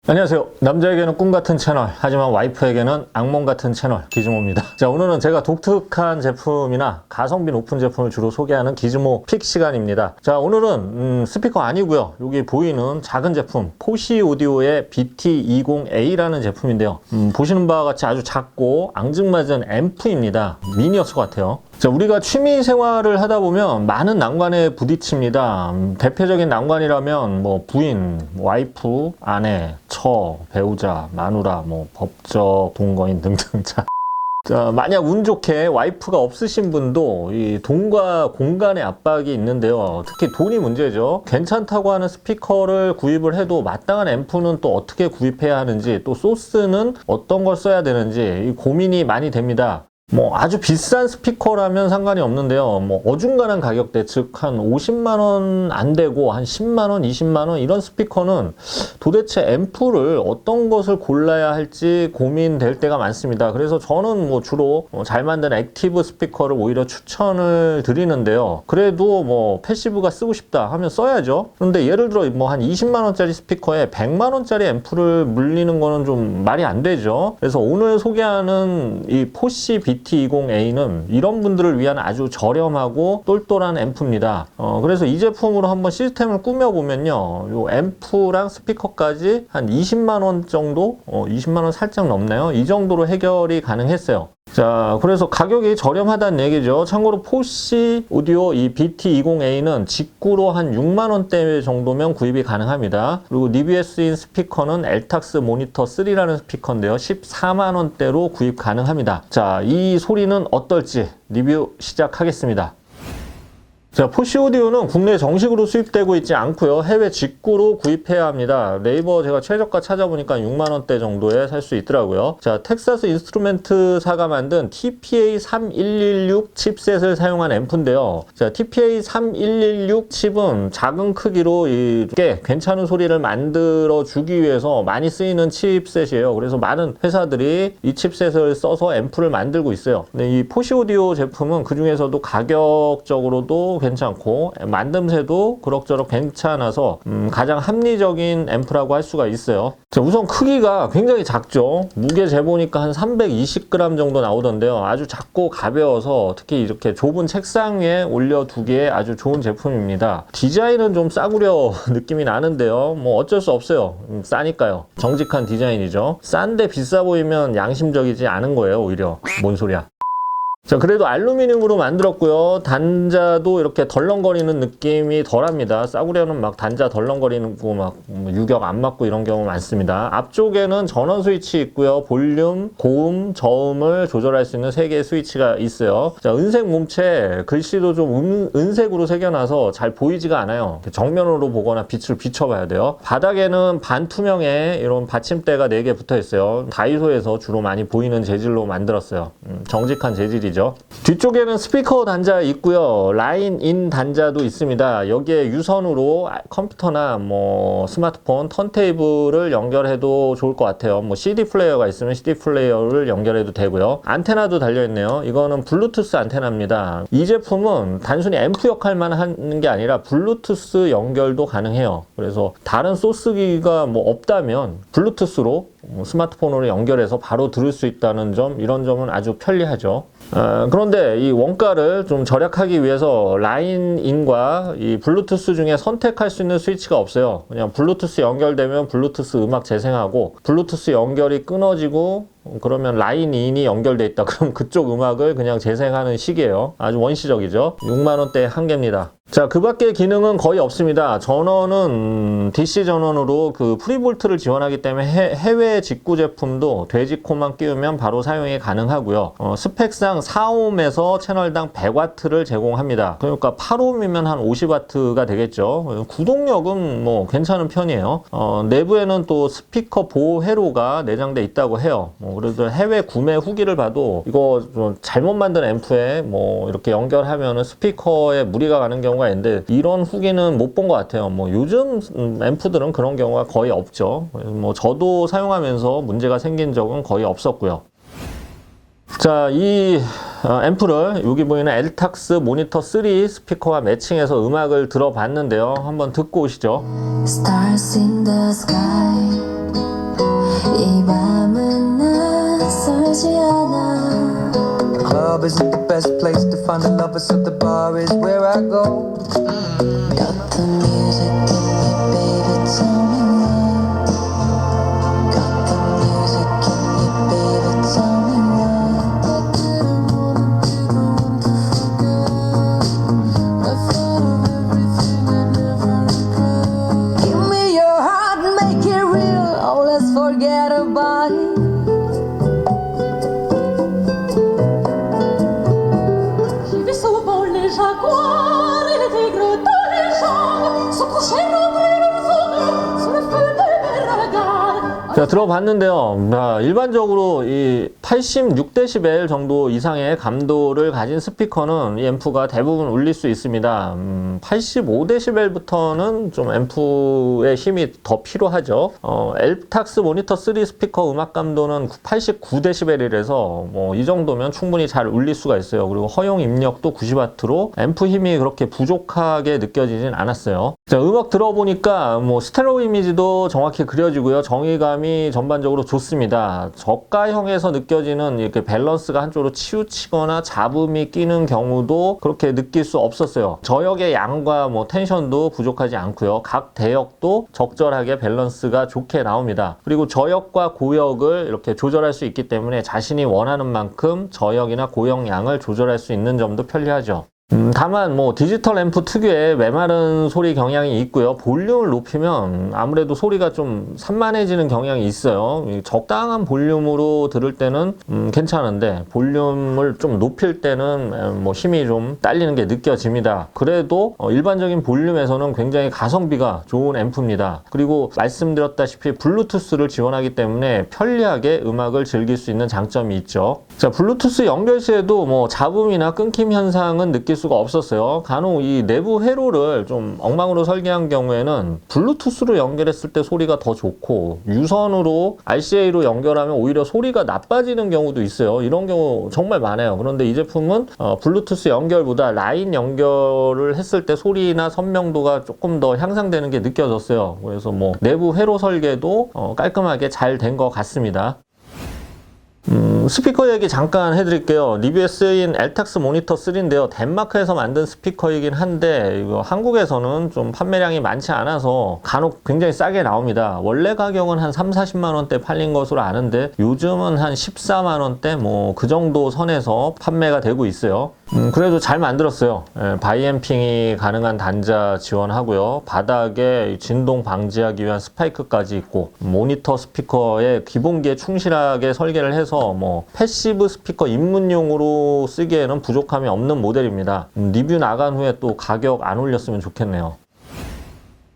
안녕하세요. 남자에게는 꿈같은 채널, 하지만 와이프에게는 악몽같은 채널 기즈모입니다. 자, 오늘은 제가 독특한 제품이나 가성비 높은 제품을 주로 소개하는 기즈모 픽 시간입니다. 자, 오늘은 스피커 아니고요. 여기 보이는 작은 제품 포시 오디오의 BT20A라는 제품인데요. 보시는 바와 같이 아주 작고 앙증맞은 앰프입니다. 미니였을 것 같아요. 자, 우리가 취미 생활을 하다 보면 많은 난관에 부딪힙니다. 대표적인 난관이라면 뭐 부인, 와이프, 아내, 처, 배우자, 마누라, 뭐 법적, 동거인 등등. 자, 만약 운 좋게 와이프가 없으신 분도 이 돈과 공간의 압박이 있는데요. 특히 돈이 문제죠. 괜찮다고 하는 스피커를 구입을 해도 마땅한 앰프는 또 어떻게 구입해야 하는지, 또 소스는 어떤 걸 써야 되는지 이 고민이 많이 됩니다. 뭐 아주 비싼 스피커라면 상관이 없는데요. 뭐 어중간한 가격대, 즉 한 50만원 안 되고 한 10만원, 20만원 이런 스피커는 도대체 앰프를 어떤 것을 골라야 할지 고민될 때가 많습니다. 그래서 저는 뭐 주로 잘 만든 액티브 스피커를 오히려 추천을 드리는데요. 그래도 뭐 패시브가 쓰고 싶다 하면 써야죠. 그런데 예를 들어 뭐 한 20만원짜리 스피커에 100만원짜리 앰프를 물리는 거는 좀 말이 안 되죠. 그래서 오늘 소개하는 이 포시 BT20A는 이런 분들을 위한 아주 저렴하고 똘똘한 앰프입니다. 그래서 이 제품으로 한번 시스템을 꾸며보면요. 요 앰프랑 스피커까지 한 20만원 정도? 20만원 살짝 넘네요. 이 정도로 해결이 가능했어요. 자, 그래서 가격이 저렴하다는 얘기죠. 참고로 포시 오디오 이 BT20A는 직구로 한 6만원대 정도면 구입이 가능합니다. 그리고 리뷰에 쓰인 스피커는 엘탁스 모니터 3라는 스피커인데요. 14만원대로 구입 가능합니다. 자, 이 소리는 어떨지 리뷰 시작하겠습니다. 자, 포시 오디오는 국내에 정식으로 수입되고 있지 않고요. 해외 직구로 구입해야 합니다. 네이버 제가 최저가 찾아보니까 6만원대 정도에 살 수 있더라고요. 자, 텍사스 인스트루멘트사가 만든 TPA3116 칩셋을 사용한 앰프인데요. 자, TPA3116 칩은 작은 크기로 꽤 괜찮은 소리를 만들어 주기 위해서 많이 쓰이는 칩셋이에요. 그래서 많은 회사들이 이 칩셋을 써서 앰프를 만들고 있어요. 근데 이 포시 오디오 제품은 그 중에서도 가격적으로도 괜찮고 만듦새도 그럭저럭 괜찮아서 가장 합리적인 앰프라고 할 수가 있어요. 자, 우선 크기가 굉장히 작죠. 무게 재보니까 한 320g 정도 나오던데요. 아주 작고 가벼워서 특히 이렇게 좁은 책상 위에 올려두기에 아주 좋은 제품입니다. 디자인은 좀 싸구려 느낌이 나는데요. 뭐 어쩔 수 없어요. 싸니까요. 정직한 디자인이죠. 싼데 비싸 보이면 양심적이지 않은 거예요. 오히려. 뭔 소리야. 자, 그래도 알루미늄으로 만들었고요. 단자도 이렇게 덜렁거리는 느낌이 덜합니다. 싸구려는 막 단자 덜렁거리는 거 막 유격 안 맞고 이런 경우 많습니다. 앞쪽에는 전원 스위치 있고요. 볼륨, 고음, 저음을 조절할 수 있는 3개의 스위치가 있어요. 자, 은색 몸체 글씨도 좀 은색으로 새겨놔서 잘 보이지가 않아요. 정면으로 보거나 빛을 비춰봐야 돼요. 바닥에는 반투명의 이런 받침대가 4개 붙어 있어요. 다이소에서 주로 많이 보이는 재질로 만들었어요. 정직한 재질이죠. 뒤쪽에는 스피커 단자 있고요. 라인 인 단자도 있습니다. 여기에 유선으로 컴퓨터나 뭐 스마트폰, 턴테이블을 연결해도 좋을 것 같아요. 뭐 CD 플레이어가 있으면 CD 플레이어를 연결해도 되고요. 안테나도 달려있네요. 이거는 블루투스 안테나입니다. 이 제품은 단순히 앰프 역할만 하는 게 아니라 블루투스 연결도 가능해요. 그래서 다른 소스기가 뭐 없다면 블루투스로 스마트폰으로 연결해서 바로 들을 수 있다는 점, 이런 점은 아주 편리하죠. 그런데 이 원가를 좀 절약하기 위해서 라인인과 이 블루투스 중에 선택할 수 있는 스위치가 없어요. 그냥 블루투스 연결되면 블루투스 음악 재생하고, 블루투스 연결이 끊어지고 그러면 라인인이 연결돼 있다. 그럼 그쪽 음악을 그냥 재생하는 식이에요. 아주 원시적이죠. 6만원대 한 개입니다. 자, 그 밖에 기능은 거의 없습니다. 전원은 DC 전원으로 그 프리볼트를 지원하기 때문에 해외 직구 제품도 돼지코만 끼우면 바로 사용이 가능하고요. 스펙상 4옴에서 채널당 100W를 제공합니다. 그러니까 8옴이면 한 50W가 되겠죠. 구동력은 뭐 괜찮은 편이에요. 내부에는 또 스피커 보호 회로가 내장돼 있다고 해요. 그래서 해외 구매 후기를 봐도 이거 좀 잘못 만든 앰프에 뭐 이렇게 연결하면은 스피커에 무리가 가는 경우가 있는데, 이런 후기는 못 본 것 같아요. 뭐 요즘 앰프들은 그런 경우가 거의 없죠. 뭐 저도 사용하면서 문제가 생긴 적은 거의 없었고요. 자, 이 앰프를 여기 보이는 엘탁스 모니터 3 스피커와 매칭해서 음악을 들어봤는데요. 한번 듣고 오시죠. Stars in the sky. club isn't the best place to find a lover, so the bar is where I go. Got the music in you, baby, tell me why. Got the music in you, baby, tell me why. I didn't wanna be the one to forget. I thought of everything I never regret. Give me your heart and make it real. Oh, let's forget about it. J'ai vu souvent les jaguars et les tigres dans les champs se coucher entre leurs ongles sous le feu des méragas. 자, 들어봤는데요. 일반적으로 이 86dB 정도 이상의 감도를 가진 스피커는 이 앰프가 대부분 울릴 수 있습니다. 85dB부터는 좀 앰프의 힘이 더 필요하죠. 엘탁스 모니터 3 스피커 음악 감도는 89dB이라서 뭐 이 정도면 충분히 잘 울릴 수가 있어요. 그리고 허용 입력도 90W로 앰프 힘이 그렇게 부족하게 느껴지진 않았어요. 자, 음악 들어보니까 뭐 스테레오 이미지도 정확히 그려지고요. 정의감이 전반적으로 좋습니다. 저가형에서 느껴지는 이렇게 밸런스가 한쪽으로 치우치거나 잡음이 끼는 경우도 그렇게 느낄 수 없었어요. 저역의 양과 뭐 텐션도 부족하지 않고요. 각 대역도 적절하게 밸런스가 좋게 나옵니다. 그리고 저역과 고역을 이렇게 조절할 수 있기 때문에 자신이 원하는 만큼 저역이나 고역 양을 조절할 수 있는 점도 편리하죠. 다만 뭐 디지털 앰프 특유의 메마른 소리 경향이 있고요. 볼륨을 높이면 아무래도 소리가 좀 산만해지는 경향이 있어요. 적당한 볼륨으로 들을 때는 괜찮은데 볼륨을 좀 높일 때는 뭐 힘이 좀 딸리는 게 느껴집니다. 그래도 일반적인 볼륨에서는 굉장히 가성비가 좋은 앰프입니다. 그리고 말씀드렸다시피 블루투스를 지원하기 때문에 편리하게 음악을 즐길 수 있는 장점이 있죠. 자, 블루투스 연결 시에도 뭐 잡음이나 끊김 현상은 느낄 수가 없었어요. 간혹 이 내부 회로를 좀 엉망으로 설계한 경우에는 블루투스로 연결했을 때 소리가 더 좋고 유선으로 RCA로 연결하면 오히려 소리가 나빠지는 경우도 있어요. 이런 경우 정말 많아요. 그런데 이 제품은 블루투스 연결보다 라인 연결을 했을 때 소리나 선명도가 조금 더 향상되는 게 느껴졌어요. 그래서 뭐 내부 회로 설계도 깔끔하게 잘 된 것 같습니다. 스피커 얘기 잠깐 해드릴게요. 리뷰에 쓰인 엘탁스 모니터 3인데요. 덴마크에서 만든 스피커이긴 한데 이거 한국에서는 좀 판매량이 많지 않아서 간혹 굉장히 싸게 나옵니다. 원래 가격은 한 30-40만원대 팔린 것으로 아는데 요즘은 한 14만원대 뭐 그 정도 선에서 판매가 되고 있어요. 그래도 잘 만들었어요. 바이앰핑이 가능한 단자 지원하고요. 바닥에 진동 방지하기 위한 스파이크까지 있고 모니터 스피커의 기본기에 충실하게 설계를 해서 뭐 패시브 스피커 입문용으로 쓰기에는 부족함이 없는 모델입니다. 리뷰 나간 후에 또 가격 안 올렸으면 좋겠네요.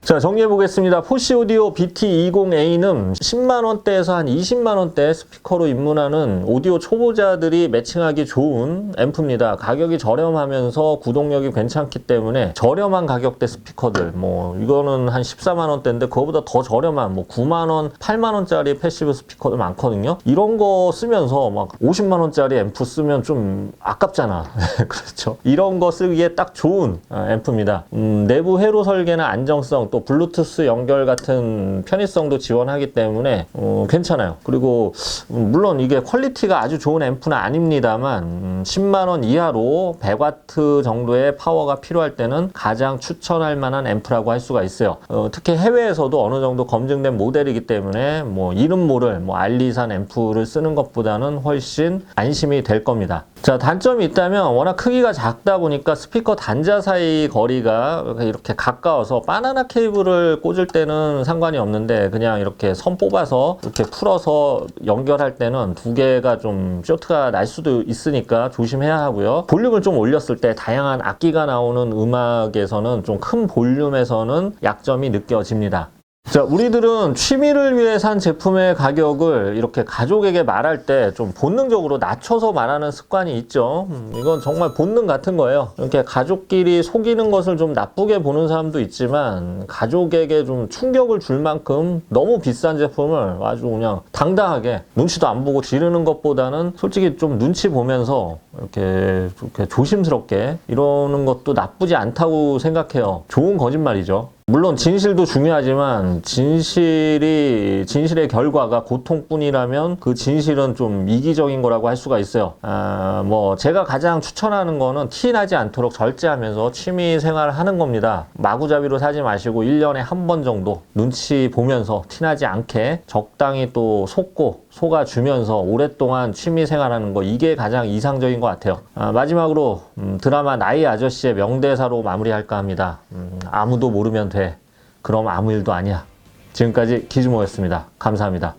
자, 정리해 보겠습니다. 포시 오디오 BT20A는 10만원대에서 한 20만원대 스피커로 입문하는 오디오 초보자들이 매칭하기 좋은 앰프입니다. 가격이 저렴하면서 구동력이 괜찮기 때문에 저렴한 가격대 스피커들, 뭐 이거는 한 14만원대인데 그거보다 더 저렴한 뭐 9만원, 8만원짜리 패시브 스피커도 많거든요. 이런 거 쓰면서 막 50만원짜리 앰프 쓰면 좀 아깝잖아. 그렇죠. 이런 거 쓰기에 딱 좋은 앰프입니다. 내부 회로 설계나 안정성, 또 블루투스 연결 같은 편의성도 지원하기 때문에 괜찮아요. 그리고 물론 이게 퀄리티가 아주 좋은 앰프는 아닙니다만 10만원 이하로 100W 정도의 파워가 필요할 때는 가장 추천할 만한 앰프라고 할 수가 있어요. 특히 해외에서도 어느 정도 검증된 모델이기 때문에 뭐 이름 모를 뭐 알리산 앰프를 쓰는 것보다는 훨씬 안심이 될 겁니다. 자, 단점이 있다면 워낙 크기가 작다 보니까 스피커 단자 사이 거리가 이렇게 가까워서 바나나 케이블을 꽂을 때는 상관이 없는데 그냥 이렇게 선 뽑아서 이렇게 풀어서 연결할 때는 두 개가 좀 쇼트가 날 수도 있으니까 조심해야 하고요. 볼륨을 좀 올렸을 때 다양한 악기가 나오는 음악에서는 좀 큰 볼륨에서는 약점이 느껴집니다. 자, 우리들은 취미를 위해 산 제품의 가격을 이렇게 가족에게 말할 때 좀 본능적으로 낮춰서 말하는 습관이 있죠. 이건 정말 본능 같은 거예요. 이렇게 가족끼리 속이는 것을 좀 나쁘게 보는 사람도 있지만 가족에게 좀 충격을 줄 만큼 너무 비싼 제품을 아주 그냥 당당하게 눈치도 안 보고 지르는 것보다는 솔직히 좀 눈치 보면서 이렇게 조심스럽게 이러는 것도 나쁘지 않다고 생각해요. 좋은 거짓말이죠. 물론 진실도 중요하지만 진실의 결과가 고통뿐이라면 그 진실은 좀 이기적인 거라고 할 수가 있어요. 뭐 제가 가장 추천하는 거는 티 나지 않도록 절제하면서 취미 생활을 하는 겁니다. 마구잡이로 사지 마시고 1년에 한 번 정도 눈치 보면서 티 나지 않게 적당히 또 속아주면서 오랫동안 취미 생활하는 거, 이게 가장 이상적인 것 같아요. 마지막으로 드라마 나의 아저씨의 명대사로 마무리할까 합니다. 아무도 모르면 돼. 그럼 아무 일도 아니야. 지금까지 기즈모였습니다. 감사합니다.